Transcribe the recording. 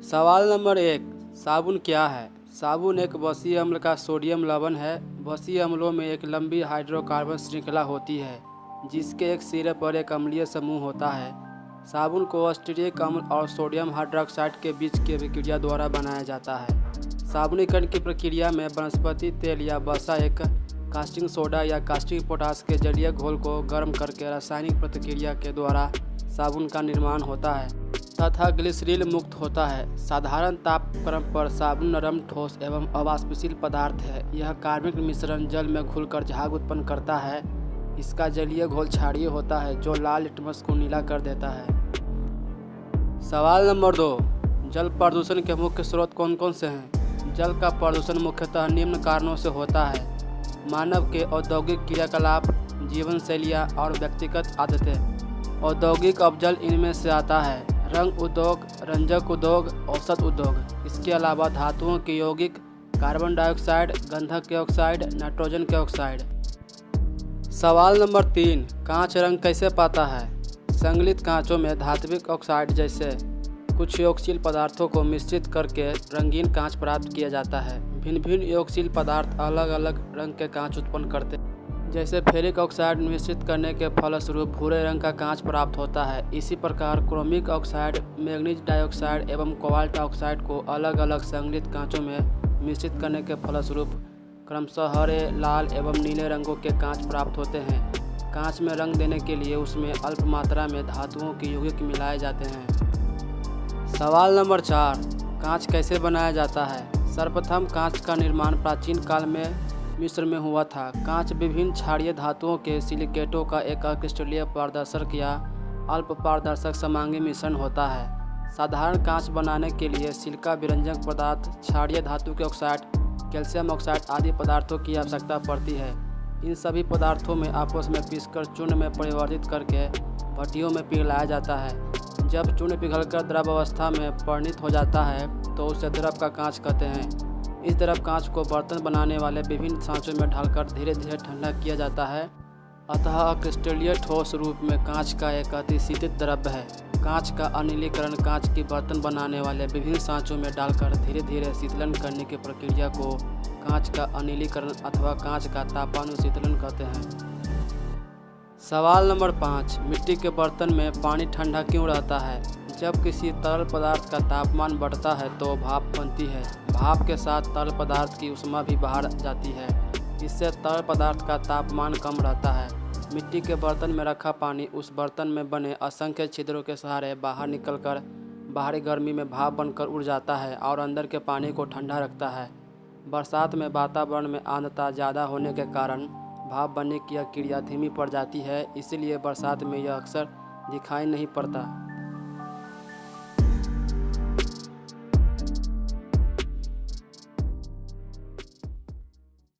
सवाल नंबर 1। साबुन क्या है? साबुन एक वसीय अम्ल का सोडियम लवण है। वसीय अम्लों में एक लंबी हाइड्रोकार्बन श्रृंखला होती है जिसके एक सिरे पर एक अम्लीय समूह होता है। साबुन को स्टीयरिक अम्ल और सोडियम हाइड्रोक्साइड के बीच की अभिक्रिया द्वारा बनाया जाता है। साबुनीकरण की प्रक्रिया में वनस्पति तेल या वसा एक कास्टिंग सोडा या कास्टिंग पोटाश के जलीय घोल को गर्म करके रासायनिक प्रतिक्रिया के द्वारा साबुन का निर्माण होता है तथा ग्लिसरीन मुक्त होता है। साधारण तापक्रम पर साबुन नरम, ठोस एवं अवाष्पशील पदार्थ है। यह कार्बनिक मिश्रण जल में घुलकर झाग उत्पन्न करता है। इसका जलीय घोल क्षारीय होता है जो लाल लिटमस को नीला कर देता है। सवाल नंबर 2। जल प्रदूषण के मुख्य स्रोत कौन कौन से हैं? जल का प्रदूषण मुख्यतः निम्न कारणों से होता है: मानव के औद्योगिक क्रियाकलाप, जीवन शैलियाँ और व्यक्तिगत आदतें। औद्योगिक अपजल इनमें से आता है: रंग उद्योग, रंजक उद्योग, औषध उद्योग। इसके अलावा धातुओं के यौगिक, कार्बन डाइऑक्साइड, गंधक के ऑक्साइड, नाइट्रोजन के ऑक्साइड। सवाल नंबर 3। कांच रंग कैसे पाता है? संगलित कांचों में धात्विक ऑक्साइड जैसे कुछ योगशील पदार्थों को मिश्रित करके रंगीन कांच प्राप्त किया जाता है। भिन्न भिन्न योगशील पदार्थ अलग अलग रंग के कांच उत्पन्न करते हैं। जैसे फेरिक ऑक्साइड मिश्रित करने के फलस्वरूप भूरे रंग का कांच प्राप्त होता है। इसी प्रकार क्रोमिक ऑक्साइड, मैग्नीज डाइऑक्साइड एवं कोबाल्ट ऑक्साइड को अलग अलग संगलित कांचों में मिश्रित करने के फलस्वरूप क्रमशः हरे, लाल एवं नीले रंगों के कांच प्राप्त होते हैं। कांच में रंग देने के लिए उसमें अल्प मात्रा में धातुओं के यौगिक मिलाए जाते हैं। सवाल नंबर 4। कांच कैसे बनाया जाता है? सर्वप्रथम कांच का निर्माण प्राचीन काल में मिस्र में हुआ था। कांच विभिन्न क्षारीय धातुओं के सिलिकेटों का एक अक्रिस्टलीय पारदर्शक या अल्प पारदर्शक समांगी मिश्रण होता है। साधारण कांच बनाने के लिए सिलिका विरंजक पदार्थ, क्षारीय धातु के ऑक्साइड, कैल्शियम ऑक्साइड आदि पदार्थों की आवश्यकता पड़ती है। इन सभी पदार्थों में आपस में पीसकर चूर्ण में परिवर्तित करके भट्टियों में पिघलाया जाता है। जब चूर्ण पिघलकर द्रव अवस्था में परिणत हो जाता है तो उसे द्रव का कांच कहते हैं। इस द्रव कांच को बर्तन बनाने वाले विभिन्न सांचों में ढालकर धीरे धीरे ठंडा किया जाता है। अतः क्रिस्टलीय ठोस रूप में कांच का एक अति शीतित द्रव्य है। कांच का अनिलीकरण कांच की बर्तन बनाने वाले विभिन्न सांचों में डालकर धीरे धीरे शीतलन करने की प्रक्रिया को कांच का अनिलीकरण अथवा कांच का तापानुशीतलन कहते हैं। सवाल नंबर 5। मिट्टी के बर्तन में पानी ठंडा क्यों रहता है? जब किसी तरल पदार्थ का तापमान बढ़ता है तो भाप बनती है। भाप के साथ तरल पदार्थ की ऊष्मा भी बाहर जाती है। इससे तरल पदार्थ का तापमान कम रहता है। मिट्टी के बर्तन में रखा पानी उस बर्तन में बने असंख्य छिद्रों के सहारे बाहर निकलकर बाहरी गर्मी में भाप बनकर उड़ जाता है और अंदर के पानी को ठंडा रखता है। बरसात में वातावरण में आर्द्रता ज़्यादा होने के कारण भाप बनने की यह क्रिया धीमी पड़ जाती है, इसलिए बरसात में यह अक्सर दिखाई नहीं पड़ता।